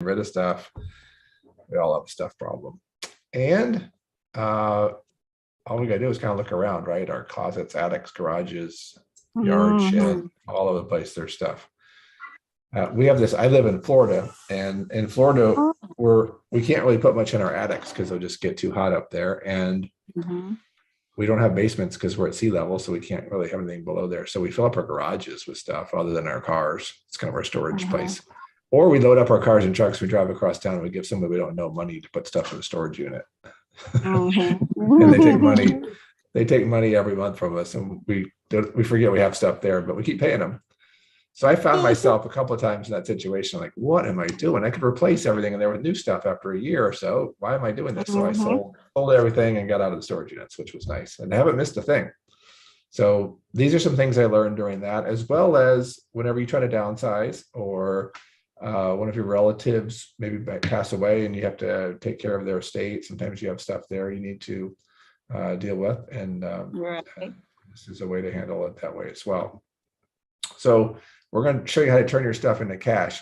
rid of stuff. We all have a stuff problem. And all we gotta do is kind of look around, right? Our closets, attics, garages, yard, shed, all over the place, there's stuff. We have this, I live in Florida, and in Florida, we can't really put much in our attics because they'll just get too hot up there. And we don't have basements because we're at sea level, so we can't really have anything below there. So we fill up our garages with stuff other than our cars. It's kind of our storage place. Or we load up our cars and trucks, we drive across town, and we give somebody we don't know money to put stuff in the storage unit. And they take money every month from us, and we forget we have stuff there, but we keep paying them. So I found myself a couple of times in that situation, like, what am I doing? I could replace everything in there with new stuff after a year or so. Why am I doing this? So I sold everything and got out of the storage units, which was nice. And I haven't missed a thing. So these are some things I learned during that, as well as whenever you try to downsize, or one of your relatives maybe pass away and you have to take care of their estate. Sometimes you have stuff there you need to deal with. And this is a way to handle it that way as well. So we're going to show you how to turn your stuff into cash.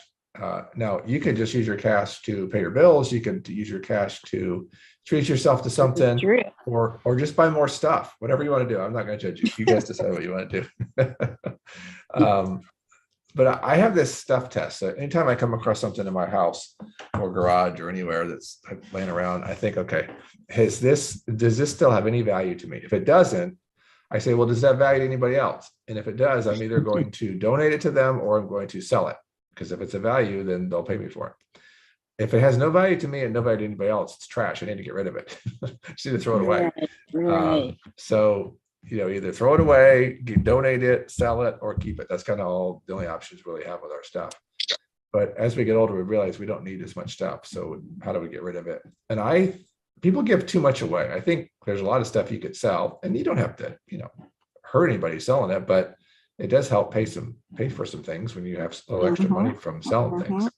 Now, you could just use your cash to pay your bills. You could use your cash to treat yourself to something, or just buy more stuff, whatever you want to do. I'm not going to judge you. You guys decide what you want to do. But I have this stuff test. So anytime I come across something in my house or garage or anywhere that's laying around, I think, okay, does this still have any value to me? If it doesn't, I say, well, does that value to anybody else? And if it does, I'm either going to donate it to them or I'm going to sell it. Because if it's a value, then they'll pay me for it. If it has no value to me and no value to anybody else, it's trash. I need to get rid of it. Just need to throw it away. So, either throw it away, donate it, sell it, or keep it. That's kind of all the only options we really have with our stuff. But as we get older, we realize we don't need as much stuff. So how do we get rid of it? And people give too much away. I think there's a lot of stuff you could sell, and you don't have to, hurt anybody selling it, but it does help pay for some things when you have a little extra money from selling things.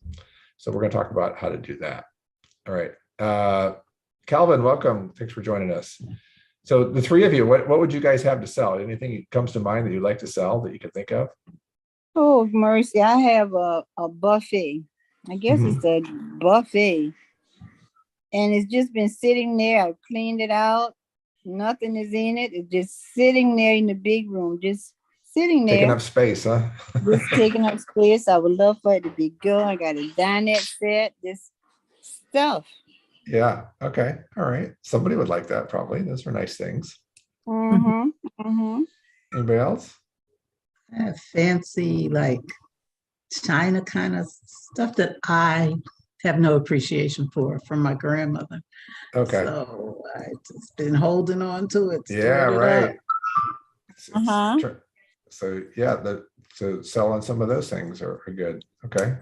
So we're going to talk about how to do that. All right. Calvin, welcome. Thanks for joining us. So the three of you, what would you guys have to sell? Anything that comes to mind that you'd like to sell that you can think of? Oh, mercy. I have a buffet. I guess it's a buffet. And it's just been sitting there. I've cleaned it out. Nothing is in it. It's just sitting there in the big room, just sitting there. Taking up space, huh? Just taking up space. I would love for it to be good. I got a dinette set, this stuff. Yeah. Okay. All right. Somebody would like that probably. Those are nice things. Anybody else? Fancy, like China kind of stuff that I have no appreciation for from my grandmother. Okay. So I just been holding on to it. Yeah, right. So yeah, so selling some of those things are good. Okay.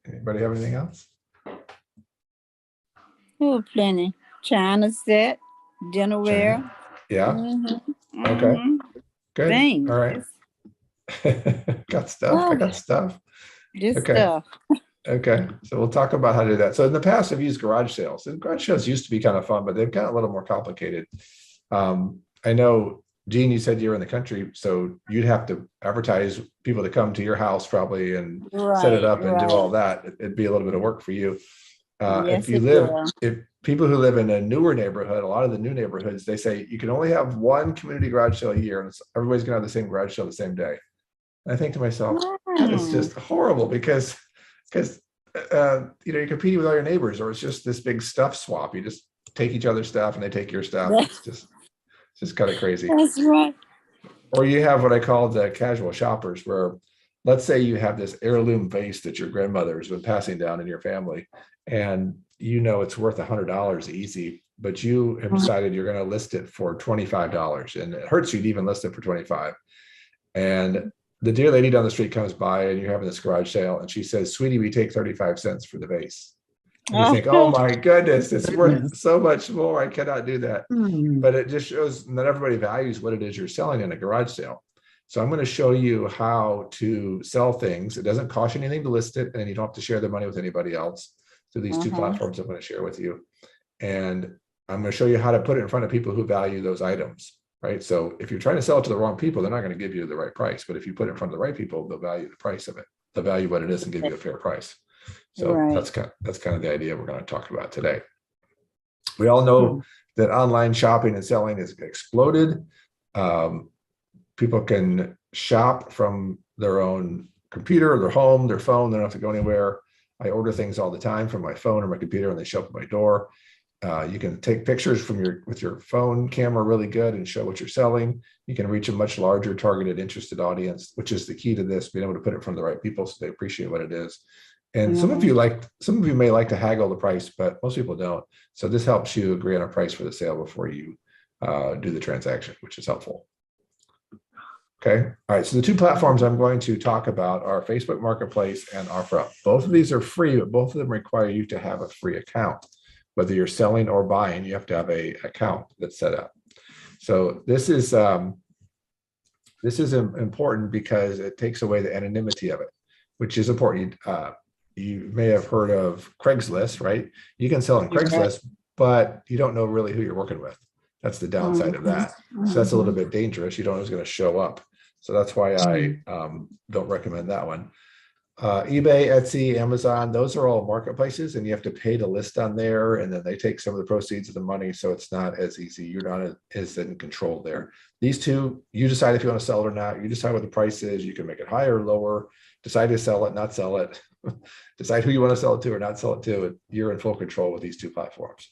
Anybody have anything else? Oh, plenty. China set, dinnerware. Yeah. Okay. Good. Things. All right. Got stuff. I got stuff. Just stuff. Okay. So we'll talk about how to do that. So in the past, I've used garage sales, and garage sales used to be kind of fun, but they've gotten a little more complicated. I know, Gene, you said you were in the country, so you'd have to advertise people to come to your house probably and set it up and do all that. It'd be a little bit of work for you. If people who live in a newer neighborhood, a lot of the new neighborhoods, they say you can only have one community garage sale a year, and everybody's gonna have the same garage sale the same day. And I think to myself, it's just horrible because you're competing with all your neighbors, or it's just this big stuff swap. You just take each other's stuff and they take your stuff. It's just kind of crazy. That's right. Or you have what I call the casual shoppers, where let's say you have this heirloom vase that your grandmother has been passing down in your family, and it's worth $100 easy, but you have decided you're going to list it for $25, and it hurts you to even list it for $25. And the dear lady down the street comes by, and you're having this garage sale, and she says, "Sweetie, we take 35 cents for the vase." And you think, "Oh my goodness, it's worth so much more. I cannot do that." But it just shows not everybody values what it is you're selling in a garage sale. So I'm going to show you how to sell things. It doesn't cost you anything to list it, and you don't have to share the money with anybody else. So these two platforms I'm going to share with you. And I'm going to show you how to put it in front of people who value those items, right? So if you're trying to sell it to the wrong people, they're not going to give you the right price. But if you put it in front of the right people, they'll value the price of it. They'll value what it is and give you a fair price. So Right. that's kind of the idea we're going to talk about today. We all know that online shopping and selling has exploded. People can shop from their own computer, their home, their phone. They don't have to go anywhere. I order things all the time from my phone or my computer, and they show up at my door. You can take pictures with your phone camera really good and show what you're selling. You can reach a much larger targeted interested audience, which is the key to this, being able to put it in front of the right people so they appreciate what it is. And some of you may like to haggle the price, but most people don't. So this helps you agree on a price for the sale before you do the transaction, which is helpful. Okay. All right. So the two platforms I'm going to talk about are Facebook Marketplace and OfferUp. Both of these are free, but both of them require you to have a free account. Whether you're selling or buying, you have to have an account that's set up. So this is important because it takes away the anonymity of it, which is important. You may have heard of Craigslist, right? You can sell on Craigslist, but you don't know really who you're working with. That's the downside of that. So that's a little bit dangerous. You don't know who's going to show up. So that's why I don't recommend that one. eBay, Etsy, Amazon, those are all marketplaces, and you have to pay to list on there, and then they take some of the proceeds of the money, so it's not as easy. You're not as in control there. These two, you decide if you want to sell it or not. You decide what the price is. You can make it higher or lower, decide to sell it, not sell it, decide who you want to sell it to or not sell it to. You're in full control with these two platforms.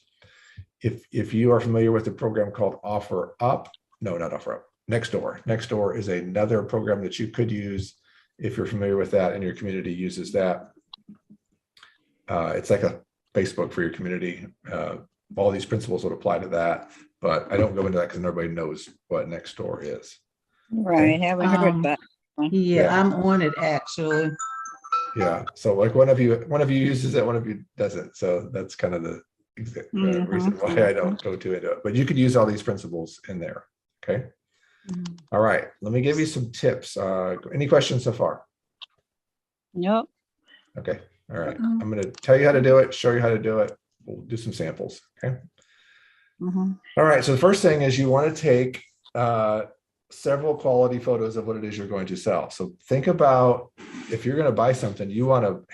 If you are familiar with a program called OfferUp, no, not OfferUp, Nextdoor. Nextdoor is another program that you could use if you're familiar with that and your community uses that. It's like a Facebook for your community. All these principles would apply to that, but I don't go into that because nobody knows what Nextdoor is. Right. Okay. Haven't heard about it. Yeah, I'm on it actually. Yeah. So like one of you uses it, one of you doesn't. So that's kind of the reason why I don't go into it. But you could use all these principles in there. Okay. All right. Let me give you some tips. Any questions so far? Nope. Okay. All right. I'm going to tell you how to do it, show you how to do it. We'll do some samples. Okay. All right. So the first thing is you want to take several quality photos of what it is you're going to sell. So think about if you're going to buy something, you want to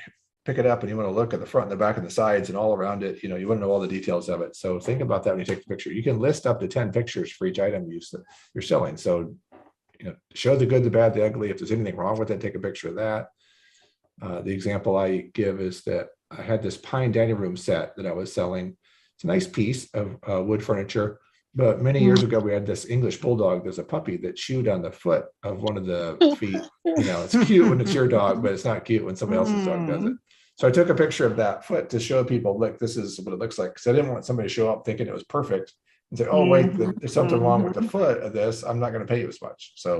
pick it up and you want to look at the front and the back and the sides and all around it. You want to know all the details of it. So think about that when you take the picture. You can list up to 10 pictures for each item you're selling. So, show the good, the bad, the ugly. If there's anything wrong with it, take a picture of that. The example I give is that I had this pine dining room set that I was selling. It's a nice piece of wood furniture, but many years ago we had this English bulldog. There's a puppy that chewed on the foot of one of the feet. It's cute when it's your dog, but it's not cute when somebody else's dog does it. So I took a picture of that foot to show people, look, this is what it looks like. Because I didn't want somebody to show up thinking it was perfect and say, oh, wait, there's something wrong with the foot of this. I'm not going to pay you as much. So